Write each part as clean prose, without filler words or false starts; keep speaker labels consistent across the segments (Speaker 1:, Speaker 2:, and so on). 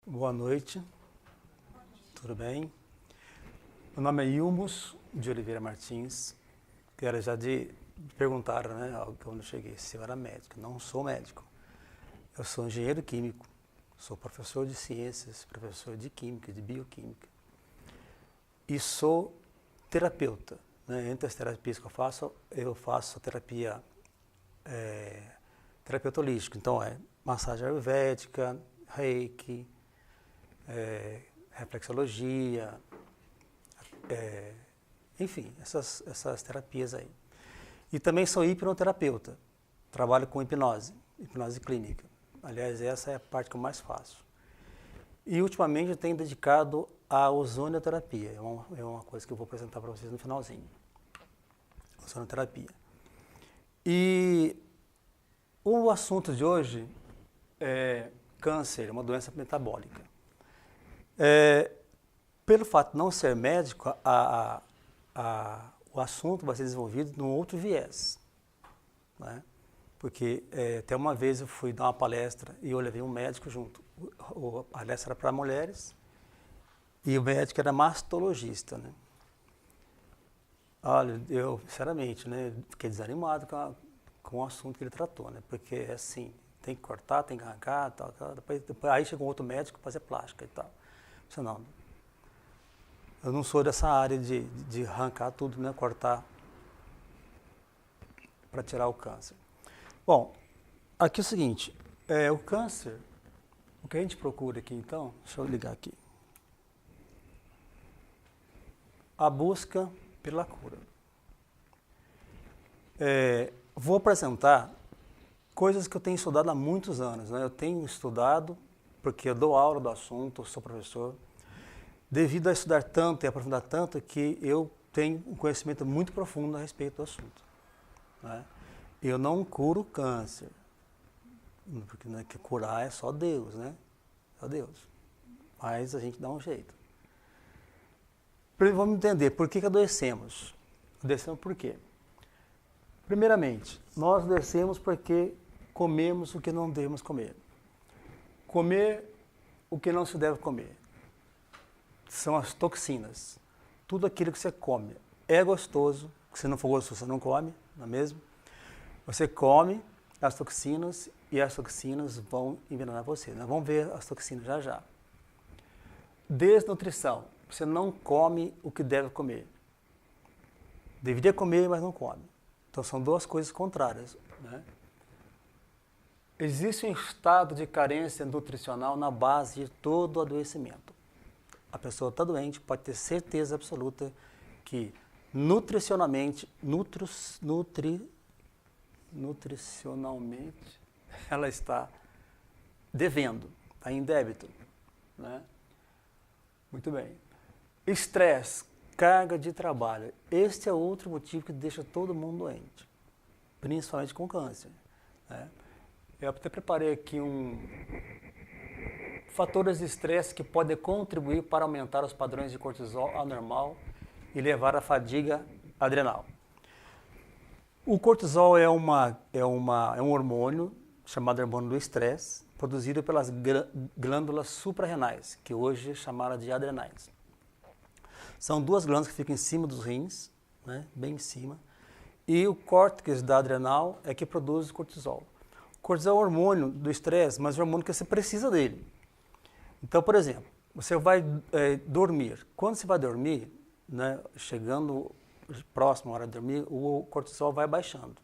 Speaker 1: Boa noite, tudo bem? Meu nome é Ilmos de Oliveira Martins. Quero já de perguntar, né, quando eu cheguei, se eu era médico. Não sou médico. Eu sou engenheiro químico, sou professor de ciências, professor de química, de bioquímica. E sou terapeuta. Né? Entre as terapias que eu faço terapia terapeuta holística. Então, massagem ayurvédica, reiki, reflexologia, enfim, essas terapias aí. E também sou hipnoterapeuta, trabalho com hipnose clínica. Aliás, essa é a parte que eu mais faço. E ultimamente eu tenho dedicado à ozonioterapia, é uma coisa que eu vou apresentar para vocês no finalzinho. Ozonioterapia. E o assunto de hoje é câncer, uma doença metabólica. Pelo fato de não ser médico, o assunto vai ser desenvolvido num outro viés. Né? Porque até uma vez eu fui dar uma palestra e eu levei um médico junto. A palestra era para mulheres e o médico era mastologista. Né? Olha, eu, sinceramente, né, fiquei desanimado com o assunto que ele tratou, né? Porque é assim, tem que cortar, tem que arrancar, tal. Depois, aí chegou um outro médico para fazer plástica e tal. Eu disse, não, eu não sou dessa área de arrancar tudo, né, cortar para tirar o câncer. Bom, aqui é o seguinte, o câncer, o que a gente procura aqui então, deixa eu ligar aqui, a busca pela cura. Vou apresentar coisas que eu tenho estudado há muitos anos. Né? Eu tenho estudado, porque eu dou aula do assunto, sou professor, devido a estudar tanto e aprofundar tanto que eu tenho um conhecimento muito profundo a respeito do assunto. Né? Eu não curo câncer, porque né, que curar é só Deus, né? Só Deus. Mas a gente dá um jeito. Vamos entender por que adoecemos. Adoecemos por quê? Primeiramente, nós adoecemos porque comemos o que não devemos comer. Comer o que não se deve comer. São as toxinas. Tudo aquilo que você come é gostoso, se não for gostoso você não come, não é mesmo? Você come as toxinas e as toxinas vão envenenar você. Nós vamos ver as toxinas já já. Desnutrição. Você não come o que deve comer. Deveria comer, mas não come. Então são duas coisas contrárias. Né? Existe um estado de carência nutricional na base de todo adoecimento. A pessoa está doente, pode ter certeza absoluta que nutricionalmente ela está devendo, está em débito. Né? Muito bem. Estresse, carga de trabalho. Este é outro motivo que deixa todo mundo doente, principalmente com câncer. Né? Eu até preparei aqui fatores de estresse que podem contribuir para aumentar os padrões de cortisol anormal e levar à fadiga adrenal. O cortisol é um hormônio chamado hormônio do estresse, produzido pelas glândulas suprarrenais, que hoje é chamada de adrenais. São duas glândulas que ficam em cima dos rins, né, bem em cima, e o córtex da adrenal é que produz o cortisol. O cortisol é um hormônio do estresse, mas é um hormônio que você precisa dele. Então, por exemplo, você vai dormir. Quando você vai dormir, né, chegando próximo à hora de dormir, o cortisol vai baixando.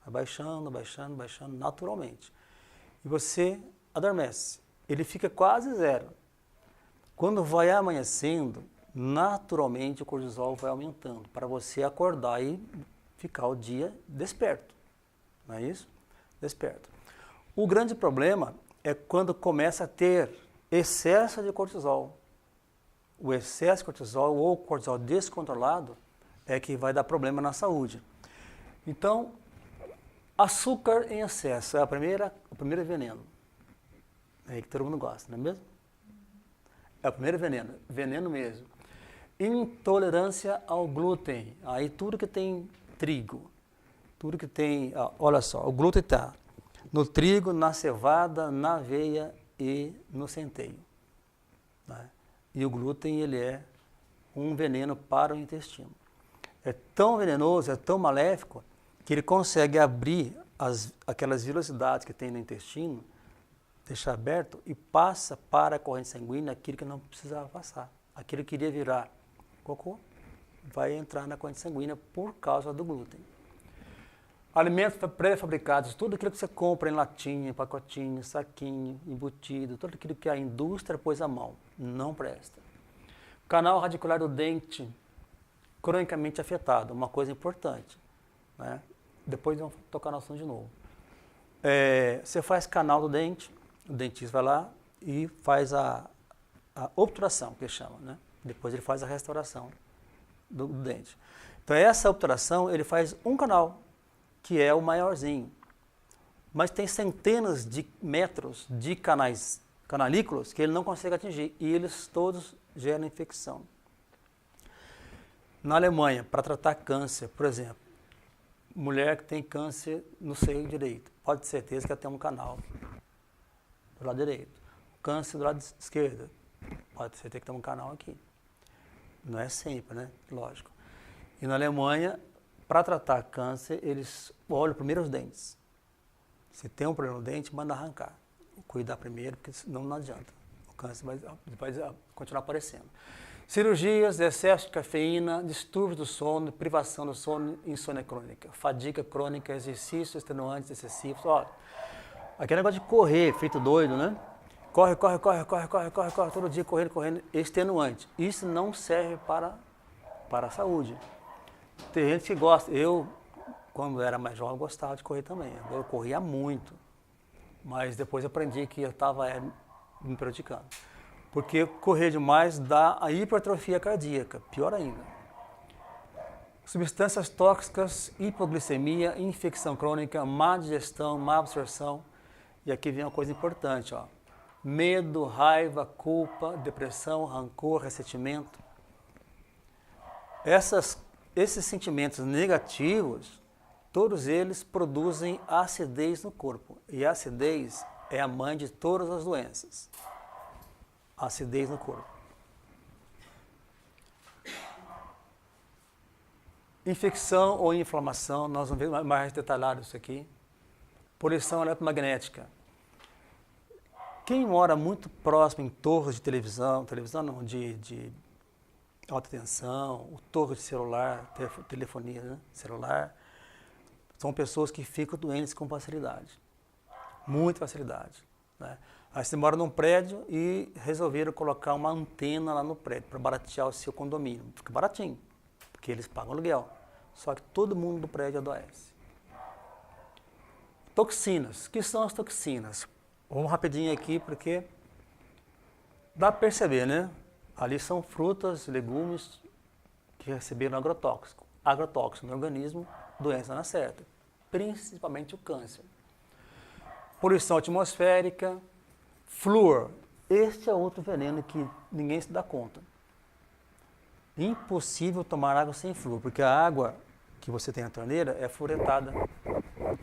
Speaker 1: Vai baixando, baixando, baixando naturalmente. E você adormece. Ele fica quase zero. Quando vai amanhecendo, naturalmente o cortisol vai aumentando para você acordar e ficar o dia desperto. Não é isso? Desperto. O grande problema é quando começa a ter excesso de cortisol. O excesso de cortisol ou cortisol descontrolado é que vai dar problema na saúde. Então, açúcar em excesso é o primeiro veneno. É aí que todo mundo gosta, não é mesmo? É o primeiro veneno, veneno mesmo. Intolerância ao glúten. Aí tudo que tem trigo, tudo que tem, olha só, o glúten está no trigo, na cevada, na aveia e no centeio. né? E o glúten, ele é um veneno para o intestino. É tão venenoso, é tão maléfico, que ele consegue abrir aquelas velocidades que tem no intestino, deixar aberto e passa para a corrente sanguínea aquilo que não precisava passar. Aquilo que iria virar cocô, vai entrar na corrente sanguínea por causa do glúten. Alimentos pré-fabricados, tudo aquilo que você compra em latinha, pacotinho, saquinho, embutido, tudo aquilo que a indústria pôs à mão, não presta. Canal radicular do dente cronicamente afetado, uma coisa importante, né? Depois vamos tocar no assunto de novo. Você faz canal do dente, o dentista vai lá e faz a obturação, que ele chama, né? Depois ele faz a restauração do dente. Então essa obturação, ele faz um canal, que é o maiorzinho. Mas tem centenas de metros de canalículos que ele não consegue atingir, e eles todos geram infecção. Na Alemanha, para tratar câncer, por exemplo, mulher que tem câncer no seio direito, pode ter certeza que ela tem um canal do lado direito. Câncer do lado esquerdo, pode ter certeza que tem um canal aqui. Não é sempre, né? Lógico. E na Alemanha, para tratar câncer, eles olham primeiro os dentes. Se tem um problema no dente, manda arrancar. Cuidar primeiro, porque senão não adianta. O câncer vai continuar aparecendo. Cirurgias, excesso de cafeína, distúrbios do sono, privação do sono, insônia crônica, fadiga crônica, exercícios extenuantes excessivos. Olha, aquele negócio de correr, feito doido, né? Corre, todo dia correndo, extenuante. Isso não serve para a saúde. Tem gente que gosta. Eu, quando era mais jovem, gostava de correr também. Eu corria muito. Mas depois aprendi que eu estava me prejudicando. Porque correr demais dá a hipertrofia cardíaca, pior ainda. Substâncias tóxicas, hipoglicemia, infecção crônica, má digestão, má absorção. E aqui vem uma coisa importante, ó. Medo, raiva, culpa, depressão, rancor, ressentimento. Esses sentimentos negativos, todos eles produzem acidez no corpo. E a acidez é a mãe de todas as doenças. Acidez no corpo. Infecção ou inflamação, nós vamos ver mais detalhado isso aqui. Poluição eletromagnética. Quem mora muito próximo em torres de televisão não, de alta tensão, torre de celular, telefonia, né? Celular, são pessoas que ficam doentes com facilidade. Muita facilidade, né? Aí você mora num prédio e resolveram colocar uma antena lá no prédio para baratear o seu condomínio. Fica baratinho, porque eles pagam aluguel. Só que todo mundo do prédio adoece. Toxinas. O que são as toxinas? Vamos rapidinho aqui, porque dá para perceber, né? Ali são frutas, legumes que receberam agrotóxico. Agrotóxico no organismo, doença na certa. Principalmente o câncer. Poluição atmosférica. Flúor, este é outro veneno que ninguém se dá conta. Impossível tomar água sem flúor, porque a água que você tem na torneira é fluoretada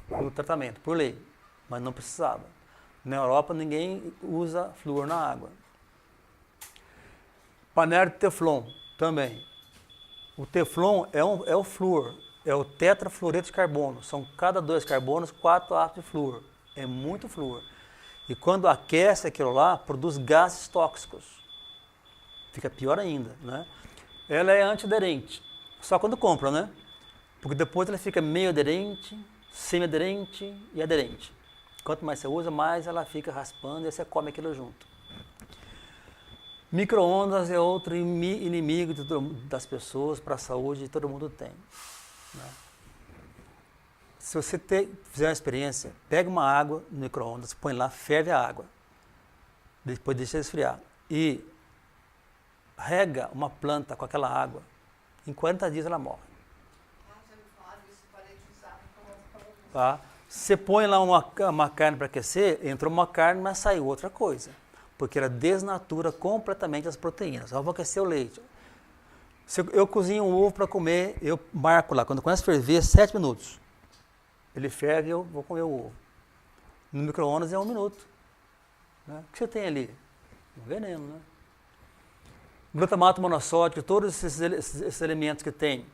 Speaker 1: pelo tratamento, por lei, mas não precisava. Na Europa ninguém usa flúor na água. Panela de teflon também. O teflon é o flúor, é o tetrafluoreto de carbono. São cada 2 carbonos, 4 átomos de flúor. É muito flúor. E quando aquece aquilo lá, produz gases tóxicos. Fica pior ainda, né? Ela é antiaderente, só quando compra, né? Porque depois ela fica meio aderente, semi-aderente e aderente. Quanto mais você usa, mais ela fica raspando e você come aquilo junto. Micro-ondas é outro inimigo das pessoas para a saúde, todo mundo tem, né? Se você fizer uma experiência, pega uma água no micro-ondas, põe lá, ferve a água, depois deixa esfriar e rega uma planta com aquela água, em 40 dias ela morre. Tá? Você põe lá uma carne para aquecer, entrou uma carne, mas saiu outra coisa, porque ela desnatura completamente as proteínas. Eu vou aquecer o leite. Se eu cozinho um ovo para comer, eu marco lá, quando começa a ferver, 7 minutos. Ele ferve e eu vou comer o ovo. No micro-ondas é 1 minuto. Né? O que você tem ali? Um veneno, né? Glutamato monossódico, todos esses elementos que tem,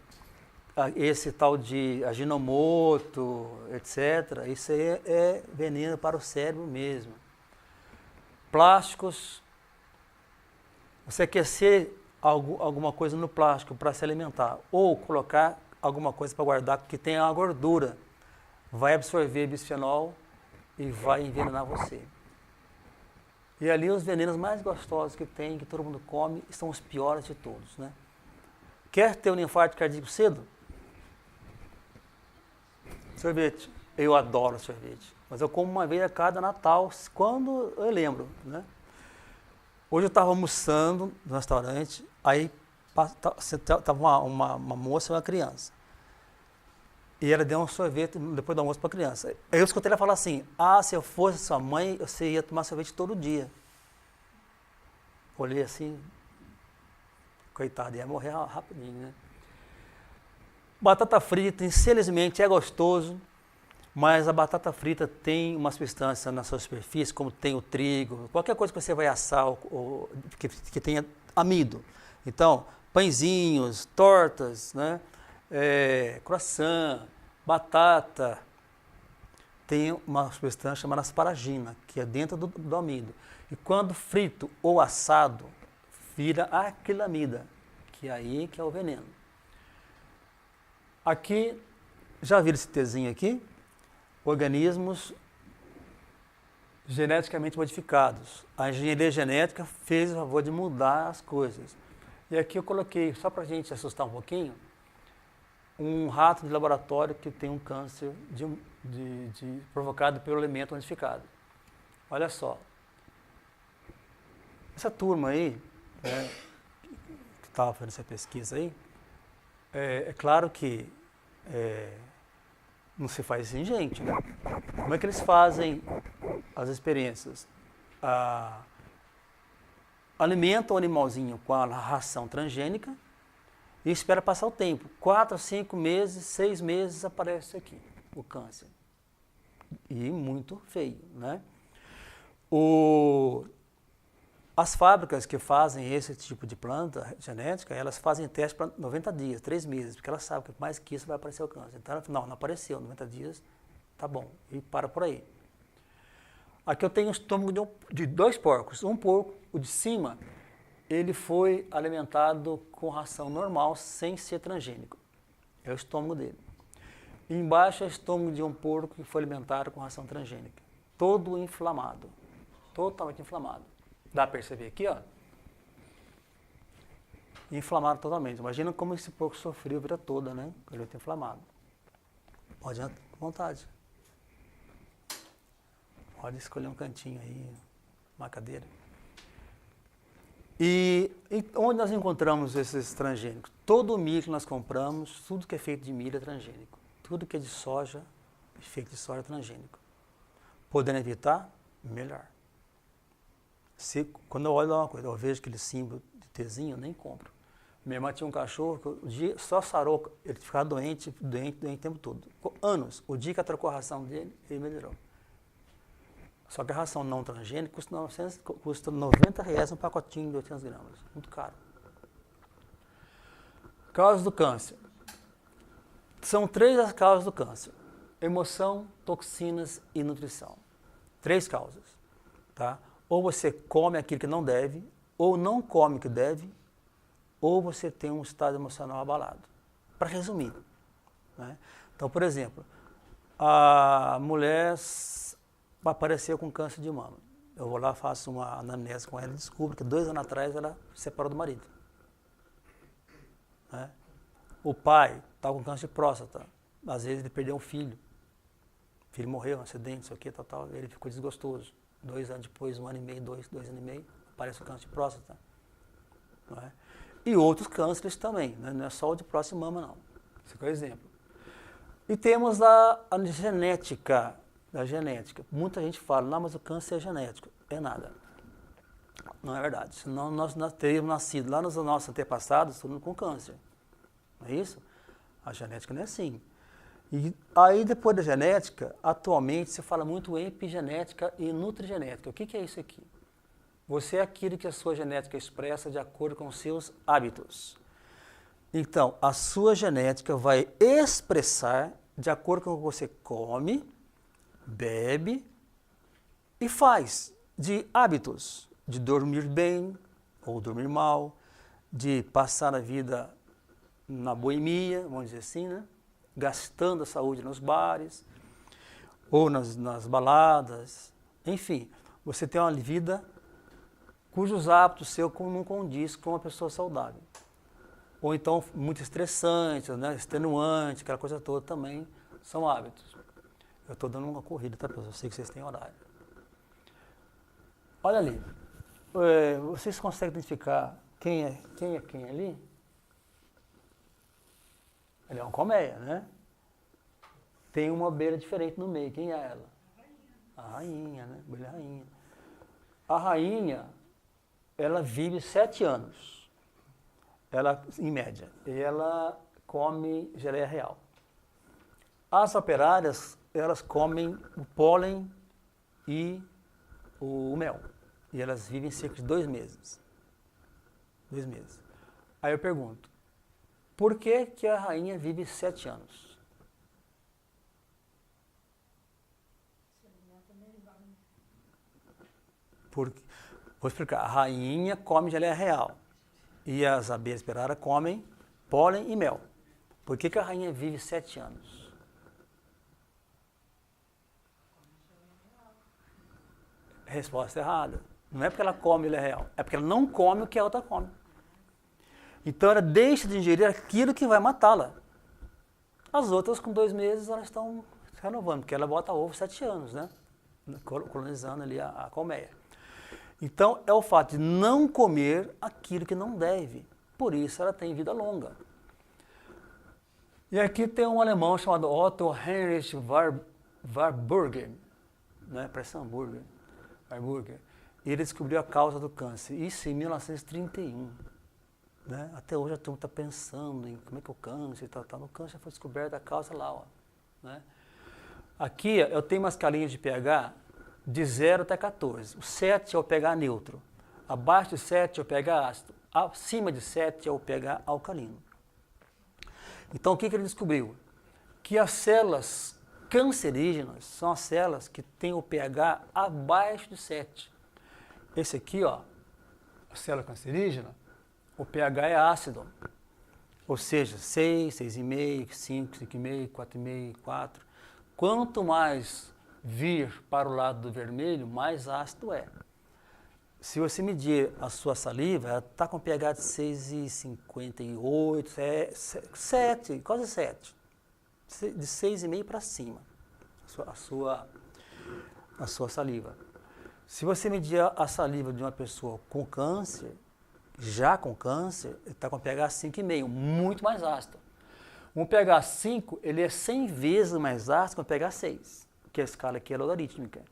Speaker 1: esse tal de aginomoto, etc., isso aí é veneno para o cérebro mesmo. Plásticos, você aquecer alguma coisa no plástico para se alimentar, ou colocar alguma coisa para guardar que tenha uma gordura, vai absorver bisfenol e vai envenenar você. E ali os venenos mais gostosos que tem, que todo mundo come, são os piores de todos, né? Quer ter um infarto cardíaco cedo? Sorvete. Eu adoro sorvete. Mas eu como uma vez a cada Natal, quando eu lembro, né? Hoje eu estava almoçando no restaurante, aí estava uma moça e uma criança. E ela deu um sorvete depois do almoço para a criança. Aí eu escutei ela falar assim, se eu fosse sua mãe, você ia tomar sorvete todo dia. Olhei assim, coitado, ia morrer rapidinho, né? Batata frita, infelizmente, é gostoso, mas a batata frita tem uma substância na sua superfície, como tem o trigo, qualquer coisa que você vai assar que tenha amido. Então, pãezinhos, tortas, né? Croissant, batata, tem uma substância chamada asparagina, que é dentro do amido. E quando frito ou assado, vira acrilamida, que aí que é o veneno. Aqui, já viram esse Tzinho aqui? Organismos geneticamente modificados. A engenharia genética fez o favor de mudar as coisas. E aqui eu coloquei, só para a gente assustar um pouquinho, um rato de laboratório que tem um câncer provocado pelo elemento modificado. Olha só. Essa turma aí, que estava fazendo essa pesquisa aí, é claro que não se faz isso em gente, né? Como é que eles fazem as experiências? Alimenta o animalzinho com a ração transgênica e espera passar o tempo. 4, 5 meses, 6 meses aparece aqui o câncer. E muito feio, né? As fábricas que fazem esse tipo de planta genética, elas fazem teste para 90 dias, 3 meses, porque elas sabem que mais que isso vai aparecer o câncer. Então, não apareceu, 90 dias, tá bom, e para por aí. Aqui eu tenho o estômago de 2 porcos. Um porco, o de cima, ele foi alimentado com ração normal, sem ser transgênico. É o estômago dele. E embaixo é o estômago de um porco que foi alimentado com ração transgênica. Todo inflamado, totalmente inflamado. Dá para perceber aqui, ó. Inflamado totalmente. Imagina como esse porco sofreu a vida toda, né? Ele está inflamado. Pode ir com vontade. Pode escolher um cantinho aí, uma cadeira. E onde nós encontramos esses transgênicos? Todo o milho que nós compramos, tudo que é feito de milho é transgênico. Tudo que é de soja, feito de soja é transgênico. Podendo evitar, melhor. Quando eu olho uma coisa, eu vejo aquele símbolo de Tzinho, eu nem compro. Minha irmã tinha um cachorro que o dia só sarou, ele ficava doente o tempo todo. Anos. O dia que ela trocou a ração dele, ele melhorou. Só que a ração não transgênica custa R$90 um pacotinho de 800 gramas. Muito caro. Causas do câncer. São 3 as causas do câncer. Emoção, toxinas e nutrição. 3 causas. Tá? Ou você come aquilo que não deve, ou não come o que deve, ou você tem um estado emocional abalado. Para resumir. Né? Então, por exemplo, a mulher apareceu com câncer de mama. Eu vou lá, faço uma anamnese com ela e descubro que 2 anos atrás ela se separou do marido. Né? O pai está com câncer de próstata. Às vezes ele perdeu um filho. O filho morreu, um acidente, isso aqui, tal. Ele ficou desgostoso. 2 anos depois, 1 ano e meio, 2 anos e meio, aparece o câncer de próstata. Não é? E outros cânceres também, né? Não é só o de próstata e mama, não. Esse é o exemplo. E temos a genética. Da genética. Muita gente fala, não, mas o câncer é genético. É nada. Não é verdade. Senão nós teríamos nascido lá nos nossos antepassados todo mundo com câncer. Não é isso? A genética não é assim. E aí, depois da genética, atualmente se fala muito epigenética e nutrigenética. O que é isso aqui? Você é aquilo que a sua genética expressa de acordo com os seus hábitos. Então, a sua genética vai expressar de acordo com o que você come, bebe e faz de hábitos, de dormir bem ou dormir mal, de passar a vida na boemia, vamos dizer assim, né? Gastando a saúde nos bares ou nas baladas, enfim, você tem uma vida cujos hábitos seus não condiz com uma pessoa saudável. Ou então muito estressante, né? Extenuante, aquela coisa toda também são hábitos. Eu estou dando uma corrida, tá, pessoal? Eu sei que vocês têm horário. Olha ali, vocês conseguem identificar quem é quem ali? Ele é uma colmeia, né? Tem uma abelha diferente no meio. Quem é ela? A rainha, né? Abelha rainha. A rainha, ela vive 7 anos. Ela, em média. E ela come geleia real. As operárias, elas comem o pólen e o mel. E elas vivem cerca de 2 meses. 2 meses. Aí eu pergunto, por que que a rainha vive 7 anos? Vou explicar. A rainha come geleia real. E as abelhas operárias comem pólen e mel. Por que que a rainha vive 7 anos? Resposta errada. Não é porque ela come geleia real. É porque ela não come o que a outra come. Então ela deixa de ingerir aquilo que vai matá-la. As outras, com 2 meses, elas estão se renovando, porque ela bota ovo 7 anos, né? Colonizando ali a colmeia. Então, é o fato de não comer aquilo que não deve. Por isso ela tem vida longa. E aqui tem um alemão chamado Otto Heinrich Warburg, né? Parece hambúrguer. Warburg. E ele descobriu a causa do câncer. Isso em 1931. Né? Até hoje a turma está pensando em como é que é o câncer tá. No câncer foi descoberta a causa lá. Ó, né? Aqui eu tenho umas escalinhas de pH de 0 até 14. O 7 é o pH neutro. Abaixo de 7 é o pH ácido. Acima de 7 é o pH alcalino. Então o que ele descobriu? Que as células cancerígenas são as células que têm o pH abaixo de 7. Esse aqui, ó, a célula cancerígena, o pH é ácido. Ou seja, 6, 6,5, 5, 5,5, 4,5, 4. Quanto mais vir para o lado do vermelho, mais ácido é. Se você medir a sua saliva, ela está com pH de 6,58, 7, quase 7. De 6,5 para cima, a sua saliva. Se você medir a saliva de uma pessoa com câncer, já com câncer, ele está com pH 5,5, muito mais ácido. Um pH 5, ele é 100 vezes mais ácido que um pH 6, que a escala aqui é logarítmica.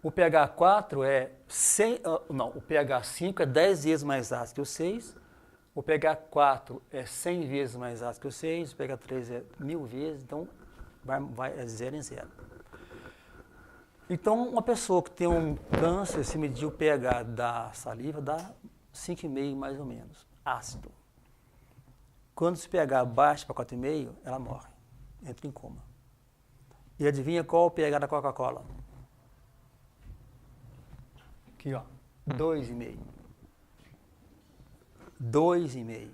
Speaker 1: O pH 4 é 100, o pH 5 é 10 vezes mais ácido que o 6, o pH 4 é 100 vezes mais ácido que o 6, o pH 3 é 1000 vezes, então vai 0 em 0. Então, uma pessoa que tem um câncer, se medir o pH da saliva, dá 5,5 mais ou menos, ácido. Quando esse pH baixa para 4,5, ela morre, entra em coma. E adivinha qual é o pH da Coca-Cola? Aqui, ó, 2,5. 2,5,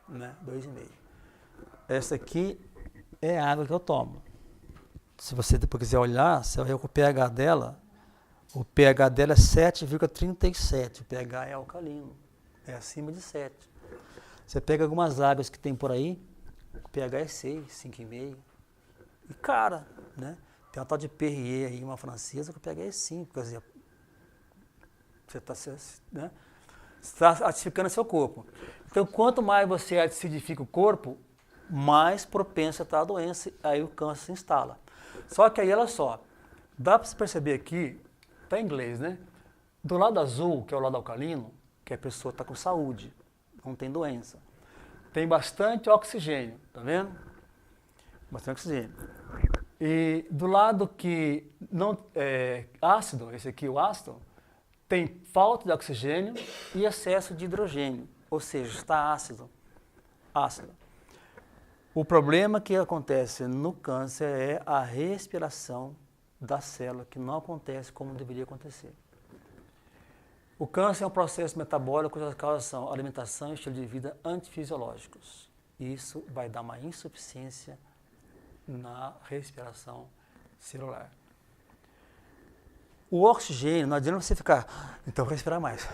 Speaker 1: né? 2,5. Essa aqui é a água que eu tomo. Se você depois quiser olhar, você vai ver que o pH dela é 7,37. O pH é alcalino, é acima de 7. Você pega algumas águas que tem por aí, o pH é 6, 5,5. E cara, né? Tem uma tal de Perrier aí, uma francesa, que o pH é 5. Quer dizer, você está acidificando seu corpo. Então, quanto mais você acidifica o corpo, mais propensa está a doença, aí o câncer se instala. Só que aí, olha só, dá para você perceber aqui, está em inglês, né? Do lado azul, que é o lado alcalino, que a pessoa está com saúde, não tem doença. Tem bastante oxigênio, tá vendo? Bastante oxigênio. E do lado que não é ácido, esse aqui, o ácido, tem falta de oxigênio e excesso de hidrogênio, ou seja, está ácido. O problema que acontece no câncer é a respiração da célula, que não acontece como deveria acontecer. O câncer é um processo metabólico cujas causas são alimentação e estilo de vida antifisiológicos. Isso vai dar uma insuficiência na respiração celular. O oxigênio, não adianta você ficar, então vou respirar mais.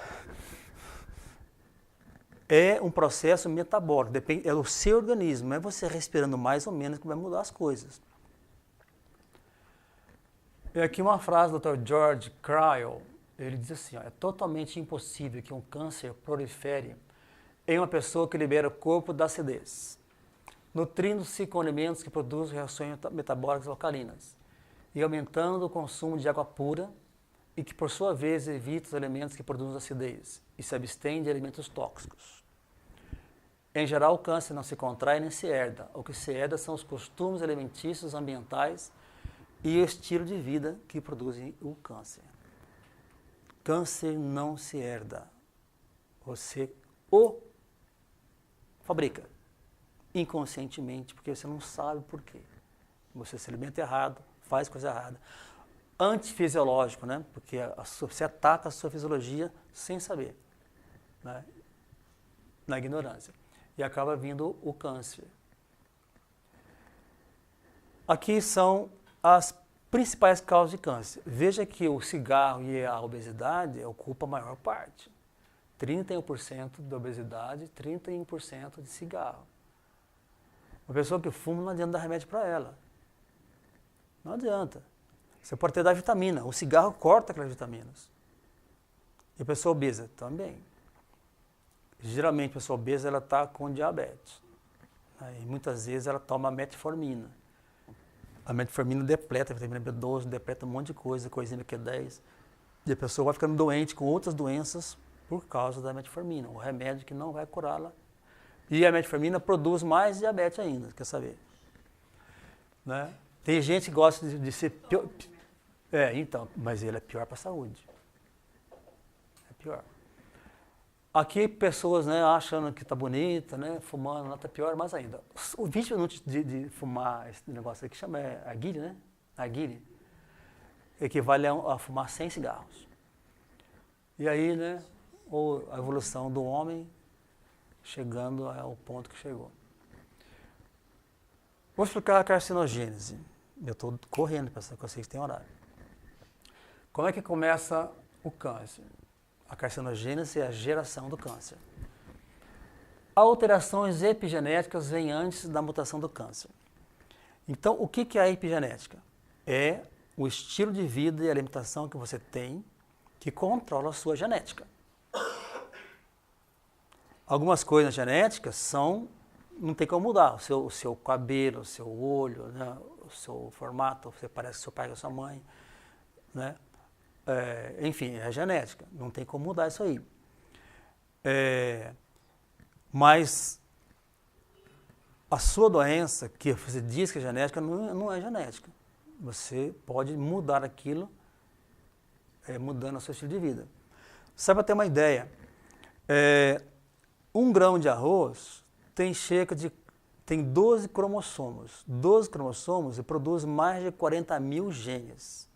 Speaker 1: É um processo metabólico, é o seu organismo, não é você respirando mais ou menos que vai mudar as coisas. E aqui uma frase do Dr. George Cryle, ele diz assim, ó, é totalmente impossível que um câncer prolifere em uma pessoa que libera o corpo da acidez, nutrindo-se com alimentos que produzem reações metabólicas alcalinas e aumentando o consumo de água pura e que, por sua vez, evita os alimentos que produzem acidez e se abstém de alimentos tóxicos. Em geral, o câncer não se contrai nem se herda. O que se herda são os costumes alimentícios, ambientais e o estilo de vida que produzem o câncer. Câncer não se herda. Você o fabrica inconscientemente, porque você não sabe por quê. Você se alimenta errado, faz coisa errada. Antifisiológico, né? Porque você ataca a sua fisiologia sem saber, né? Na ignorância. E acaba vindo o câncer. Aqui são as principais causas de câncer. Veja que o cigarro e a obesidade ocupam a maior parte. 31% da obesidade, 31% de cigarro. Uma pessoa que fuma não adianta dar remédio para ela. Não adianta. Você pode ter dar vitamina. O cigarro corta aquelas vitaminas. E a pessoa obesa também. Geralmente a pessoa obesa ela está com diabetes. E muitas vezes ela toma metformina. A metformina depleta a vitamina B12, depleta um monte de coisa, coenzima Q10. E a pessoa vai ficando doente com outras doenças por causa da metformina. O remédio que não vai curá-la. E a metformina produz mais diabetes ainda, quer saber? Né? Tem gente que gosta de ser pior. Então, mas ele é pior para a saúde. É pior. Aqui pessoas, né, achando que está bonita, né, fumando, lá está pior, mais ainda. Os 20 minutos de fumar esse negócio aqui chama narguilé, né? Narguilé. Equivale a fumar 100 cigarros. E aí, né, a evolução do homem chegando ao ponto que chegou. Vou explicar a carcinogênese. Eu estou correndo para que vocês tenham horário. Como é que começa o câncer? A carcinogênese é a geração do câncer. Alterações epigenéticas vêm antes da mutação do câncer. Então, o que é a epigenética? É o estilo de vida e alimentação que você tem que controla a sua genética. Algumas coisas genéticas não tem como mudar. O seu cabelo, o seu olho, né? O seu formato, você parece seu pai ou sua mãe, né? Enfim, é genética, não tem como mudar isso aí. Mas a sua doença, que você diz que é genética, não é genética. Você pode mudar aquilo mudando o seu estilo de vida. Só para ter uma ideia, 1 grão de arroz tem 12 cromossomos. 12 cromossomos e produz mais de 40 mil genes.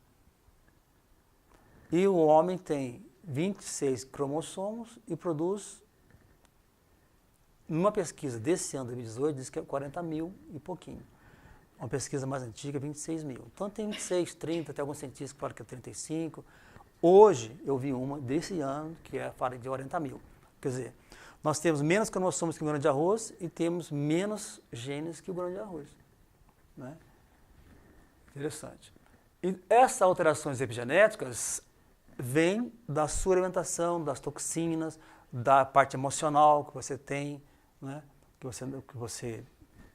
Speaker 1: E o homem tem 26 cromossomos e produz, numa pesquisa desse ano, 2018, diz que é 40 mil e pouquinho. Uma pesquisa mais antiga, 26 mil. Então tem 26, 30, tem alguns cientistas que falam que é 35. Hoje eu vi uma desse ano que fala de 40 mil. Quer dizer, nós temos menos cromossomos que o grão de arroz e temos menos genes que o grão de arroz. Né? Interessante. E essas alterações epigenéticas vêm da sua alimentação, das toxinas, da parte emocional que você tem, né?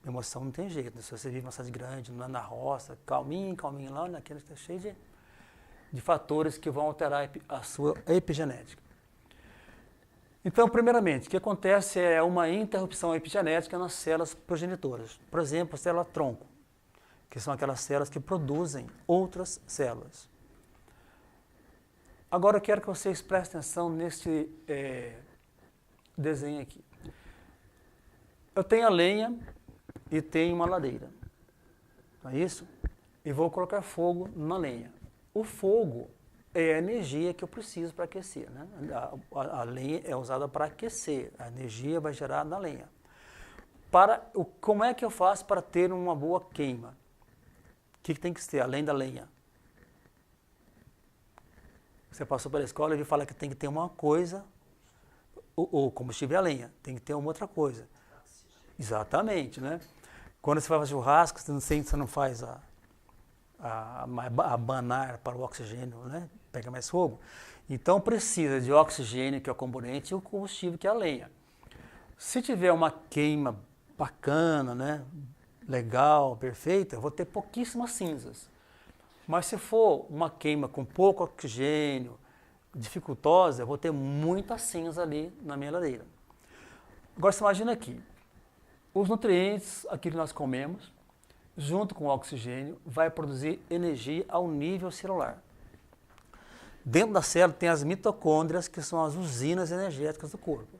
Speaker 1: Emoção não tem jeito, né? Se você vive numa cidade grande, na roça, calminho lá, naquele que está cheio de fatores que vão alterar a sua epigenética. Então, primeiramente, o que acontece é uma interrupção epigenética nas células progenitoras. Por exemplo, a célula tronco, que são aquelas células que produzem outras células. Agora eu quero que vocês prestem atenção nesse desenho aqui. Eu tenho a lenha e tenho uma lareira, não é isso? E vou colocar fogo na lenha. O fogo é a energia que eu preciso para aquecer, né? A lenha é usada para aquecer, a energia vai gerar na lenha. Como é que eu faço para ter uma boa queima? O que tem que ter além da lenha? Você passou pela escola e fala que tem que ter uma coisa, o combustível é a lenha, tem que ter uma outra coisa. Exatamente, né? Quando você vai fazer churrasco, você não faz a banar para o oxigênio, né? Pega mais fogo. Então precisa de oxigênio, que é o componente, e o combustível, que é a lenha. Se tiver uma queima bacana, né? Legal, perfeita, eu vou ter pouquíssimas cinzas. Mas se for uma queima com pouco oxigênio, dificultosa, eu vou ter muita cinza ali na minha lareira. Agora você imagina aqui, os nutrientes, aquilo que nós comemos, junto com o oxigênio, vai produzir energia ao nível celular. Dentro da célula tem as mitocôndrias, que são as usinas energéticas do corpo.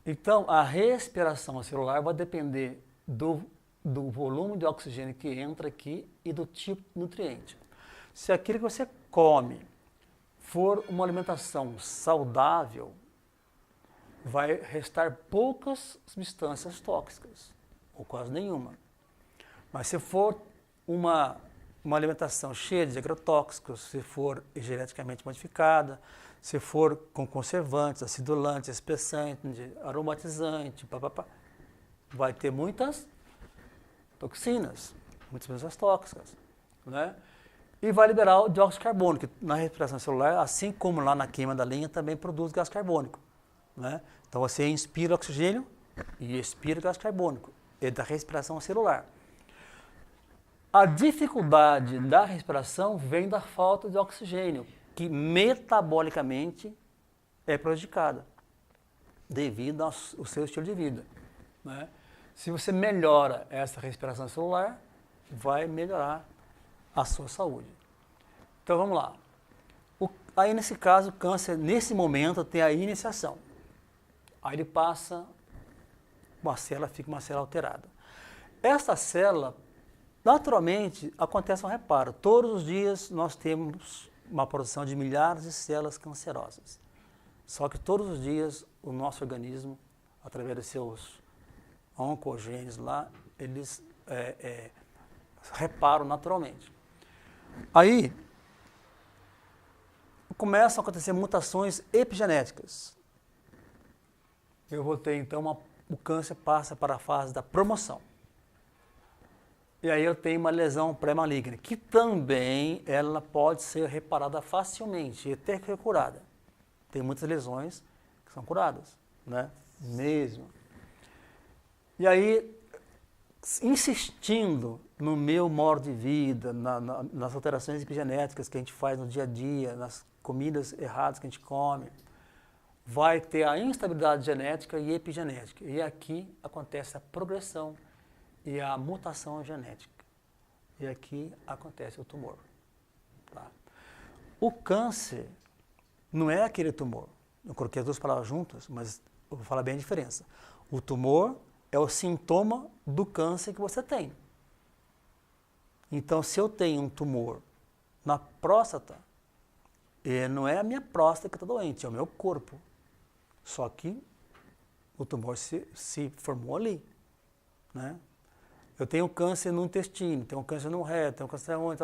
Speaker 1: Então, a respiração celular vai depender do volume de oxigênio que entra aqui e do tipo de nutriente. Se aquilo que você come for uma alimentação saudável, vai restar poucas substâncias tóxicas, ou quase nenhuma. Mas se for uma alimentação cheia de agrotóxicos, se for geneticamente modificada, se for com conservantes, acidulantes, espessantes, aromatizante, vai ter muitas toxinas, muitas substâncias tóxicas, né? E vai liberar o dióxido de carbono, que na respiração celular, assim como lá na queima da lenha, também produz gás carbônico, né? Então você inspira oxigênio e expira gás carbônico, é da respiração celular. A dificuldade da respiração vem da falta de oxigênio, que metabolicamente é prejudicada, devido ao seu estilo de vida, né? Se você melhora essa respiração celular, vai melhorar a sua saúde. Então vamos lá. Aí nesse caso, o câncer, nesse momento, tem a iniciação. Aí ele passa, uma célula fica uma célula alterada. Essa célula, naturalmente, acontece um reparo. Todos os dias nós temos uma produção de milhares de células cancerosas. Só que todos os dias o nosso organismo, através de seus oncogenes lá, eles reparam naturalmente. Aí começam a acontecer mutações epigenéticas. Eu vou ter então o câncer passa para a fase da promoção. E aí eu tenho uma lesão pré-maligna, que também ela pode ser reparada facilmente e até ser curada. Tem muitas lesões que são curadas, né? Mesmo. E aí, insistindo no meu modo de vida, nas alterações epigenéticas que a gente faz no dia a dia, nas comidas erradas que a gente come, vai ter a instabilidade genética e epigenética. E aqui acontece a progressão e a mutação genética. E aqui acontece o tumor. Tá? O câncer não é aquele tumor. Eu coloquei as duas palavras juntas, mas eu vou falar bem a diferença. O tumor é o sintoma do câncer que você tem. Então, se eu tenho um tumor na próstata, não é a minha próstata que está doente, é o meu corpo. Só que o tumor se formou ali, né? Eu tenho câncer no intestino, tenho câncer no reto, tenho câncer onde.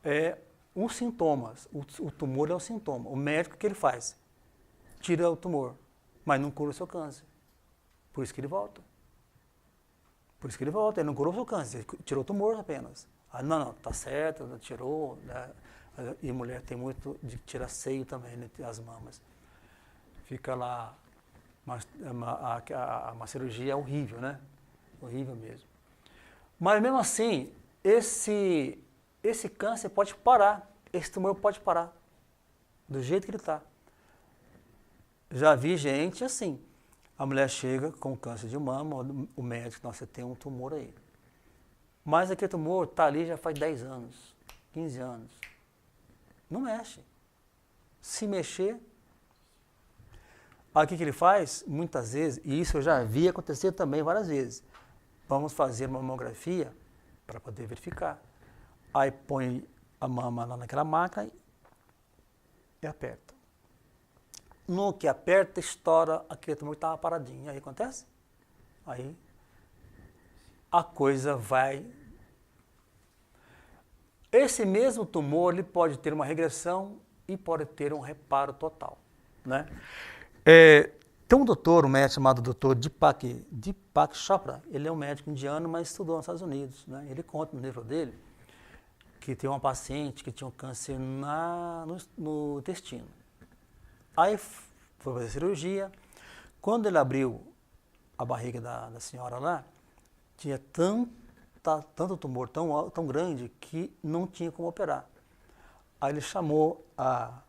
Speaker 1: É os sintomas. O tumor é o sintoma. O médico, o que ele faz? Tira o tumor, mas não cura o seu câncer. Por isso que ele volta. Por isso que ele volta. Ele não curou o seu câncer, ele tirou o tumor apenas. Ah, não, tá certo, tirou. Né? E mulher tem muito de tirar seio também, né? As mamas. Fica lá, uma cirurgia horrível, né? Horrível mesmo. Mas mesmo assim, esse câncer pode parar, esse tumor pode parar, do jeito que ele está. Já vi gente assim, a mulher chega com câncer de mama, o médico, nossa, você tem um tumor aí. Mas aquele tumor está ali já faz 10 anos, 15 anos. Não mexe. Se mexer, aí o que ele faz? Muitas vezes, e isso eu já vi acontecer também várias vezes, vamos fazer uma mamografia para poder verificar. Aí põe a mama lá naquela máquina e aperta. No que aperta, estoura aquele tumor que estava paradinho. Aí acontece? Aí a coisa vai... Esse mesmo tumor ele pode ter uma regressão e pode ter um reparo total, né? Tem um doutor, um médico chamado Dr. Deepak Chopra. Ele é um médico indiano, mas estudou nos Estados Unidos, né? Ele conta no livro dele que tem uma paciente que tinha um câncer no intestino. Aí foi fazer cirurgia. Quando ele abriu a barriga da senhora lá, tinha tanto tumor tão grande que não tinha como operar. Aí ele chamou a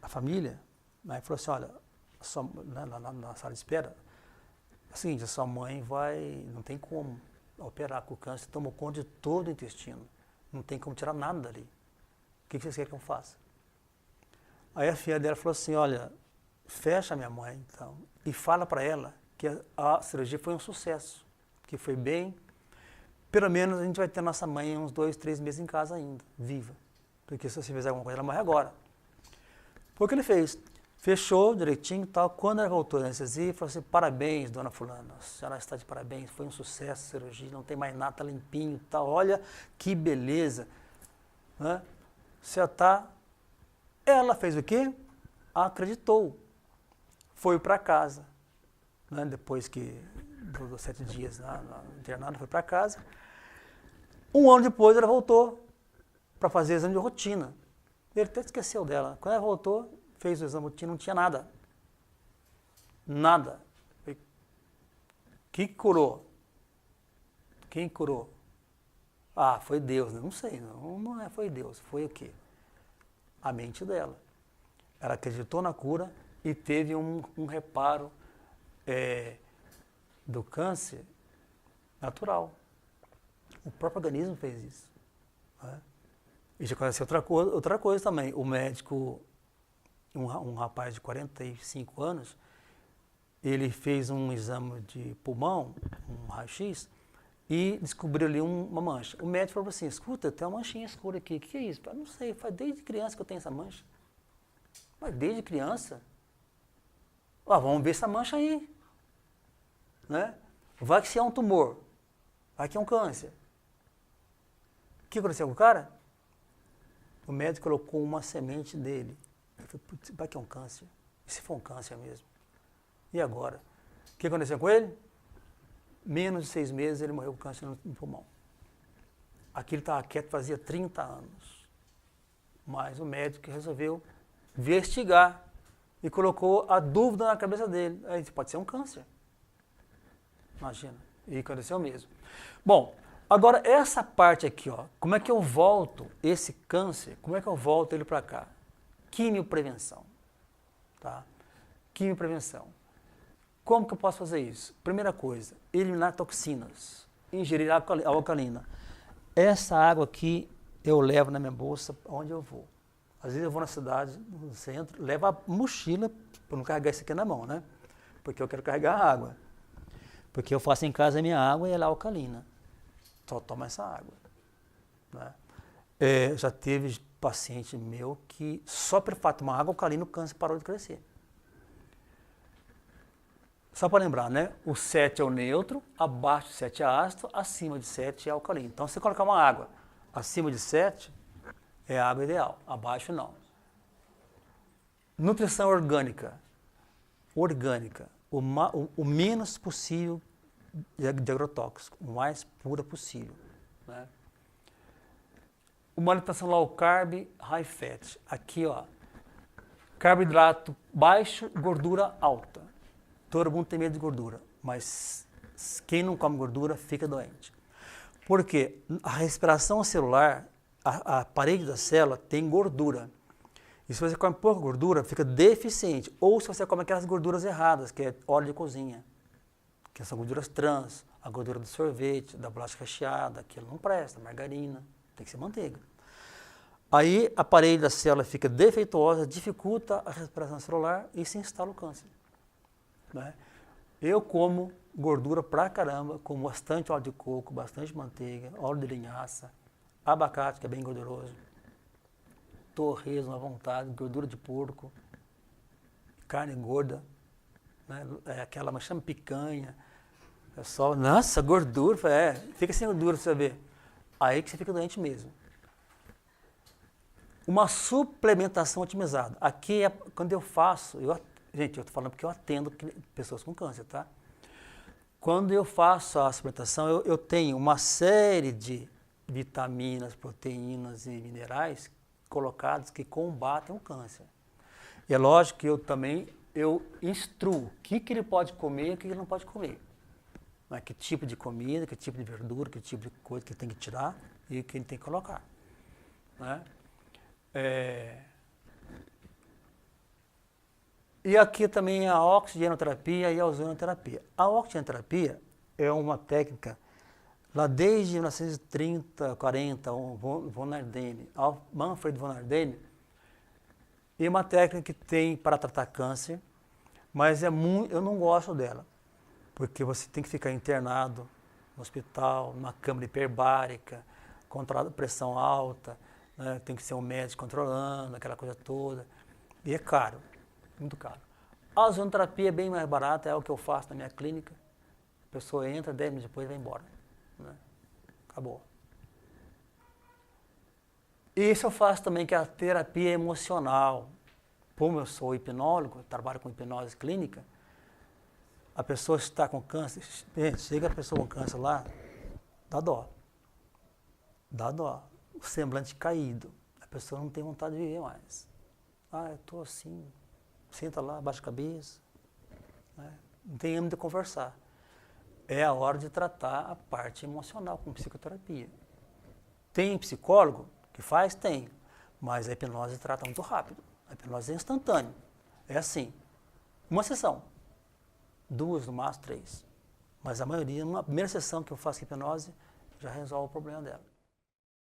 Speaker 1: família, né, e falou assim, olha, na sala de espera, é o seguinte, a sua mãe não tem como operar, com o câncer tomou conta de todo o intestino, não tem como tirar nada dali. O que vocês querem que eu faça? Aí a filha dela falou assim, olha, fecha a minha mãe então, e fala para ela que a cirurgia foi um sucesso, que foi bem. Pelo menos a gente vai ter nossa mãe uns 2, 3 meses em casa ainda, viva. Porque se você fizer alguma coisa, ela morre agora. Foi o que ele fez. Fechou direitinho e tal. Quando ela voltou da anestesia, falou assim, parabéns, dona fulana, a senhora está de parabéns, foi um sucesso a cirurgia, não tem mais nada, está limpinho e tal. Olha que beleza. Né? Você está... Ela fez o quê? Acreditou. Foi para casa. Né? Depois que... dos 7 dias internado, foi para casa. Um ano depois ela voltou para fazer exame de rotina. Ele até esqueceu dela. Quando ela voltou, fez o exame de rotina, não tinha nada. Nada. Quem curou? Quem curou? Ah, foi Deus. Não sei, não foi Deus. Foi o quê? A mente dela. Ela acreditou na cura e teve um reparo do câncer natural. O próprio organismo fez isso. Né? E já aconteceu outra coisa também. O médico, um rapaz de 45 anos, ele fez um exame de pulmão, um raio-x, e descobriu ali uma mancha. O médico falou assim, escuta, tem uma manchinha escura aqui. O que é isso? Eu não sei, faz desde criança que eu tenho essa mancha. Mas desde criança? Vamos ver essa mancha aí. Né? Vai que se é um tumor, vai que é um câncer. O que aconteceu com o cara? O médico colocou uma semente dele. Ele falou, putz, vai que é um câncer. E se for um câncer mesmo? E agora? O que aconteceu com ele? Menos de 6 meses ele morreu com câncer no pulmão. Aquilo estava quieto fazia 30 anos. Mas o médico resolveu investigar e colocou a dúvida na cabeça dele. Aí pode ser um câncer. Imagina. E aconteceu mesmo. Bom, agora essa parte aqui, ó, como é que eu volto esse câncer, como é que eu volto ele para cá? Quimioprevenção. Tá? Quimioprevenção. Como que eu posso fazer isso? Primeira coisa, eliminar toxinas, ingerir água alcalina. Essa água aqui eu levo na minha bolsa onde eu vou. Às vezes eu vou na cidade, no centro, levo a mochila para não carregar isso aqui na mão, né? Porque eu quero carregar a água. Porque eu faço em casa a minha água e ela é alcalina. Só toma essa água. Né? Já teve paciente meu que só pelo fato de tomar água alcalina o câncer parou de crescer. Só para lembrar, né? O 7 é o neutro, abaixo de 7 é ácido, acima de 7 é alcalino. Então, se você colocar uma água acima de 7, é a água ideal, abaixo não. Nutrição orgânica. Orgânica. O menos possível de agrotóxico, o mais pura possível. Né? Uma alimentação low carb, high fat. Aqui, ó, carboidrato baixo, gordura alta. Todo mundo tem medo de gordura, mas quem não come gordura fica doente. Porque a respiração celular, a parede da célula tem gordura. E se você come pouca gordura, fica deficiente. Ou se você come aquelas gorduras erradas, que é óleo de cozinha, que são gorduras trans, a gordura do sorvete, da bolacha recheada, aquilo não presta, margarina, tem que ser manteiga. Aí a parede da célula fica defeituosa, dificulta a respiração celular e se instala o câncer. Né? Eu como gordura pra caramba, como bastante óleo de coco, bastante manteiga, óleo de linhaça, abacate, que é bem gorduroso, torresmo à vontade, gordura de porco, carne gorda, né? Aquela, mas chama picanha. É só, nossa, gordura, fica sem gordura pra você ver. Aí que você fica doente mesmo. Uma suplementação otimizada. Aqui, quando eu faço, gente, eu estou falando porque eu atendo pessoas com câncer, tá? Quando eu faço a suplementação, eu tenho uma série de vitaminas, proteínas e minerais colocados que combatem o câncer. E é lógico que eu instruo o que ele pode comer e o que ele não pode comer. Né? Que tipo de comida, que tipo de verdura, que tipo de coisa que ele tem que tirar e o que ele tem que colocar. Né? E aqui também a oxigenoterapia e a ozonioterapia. A oxigenoterapia é uma técnica lá desde 1930, 40, von Ardenne, Manfred von Ardenne, e uma técnica que tem para tratar câncer, mas eu não gosto dela, porque você tem que ficar internado no hospital, numa câmara hiperbárica, controlada pressão alta, né? Tem que ser um médico controlando, aquela coisa toda, e é caro, muito caro. A ozonioterapia é bem mais barata, é o que eu faço na minha clínica, a pessoa entra, 10 minutos depois vai embora. Né? Acabou. E isso eu faço também, que é a terapia emocional. Como eu sou hipnólogo, trabalho com hipnose clínica, a pessoa está com câncer, chega a pessoa com câncer lá, dá dó. Dá dó. O semblante caído. A pessoa não tem vontade de viver mais. Eu estou assim, senta lá, abaixa a cabeça. Né? Não tem ânimo de conversar. É a hora de tratar a parte emocional com psicoterapia. Tem psicólogo que faz? Tem. Mas a hipnose trata muito rápido. A hipnose é instantânea. É assim, uma sessão. 2, no máximo 3. Mas a maioria, numa primeira sessão que eu faço hipnose, já resolve o problema dela.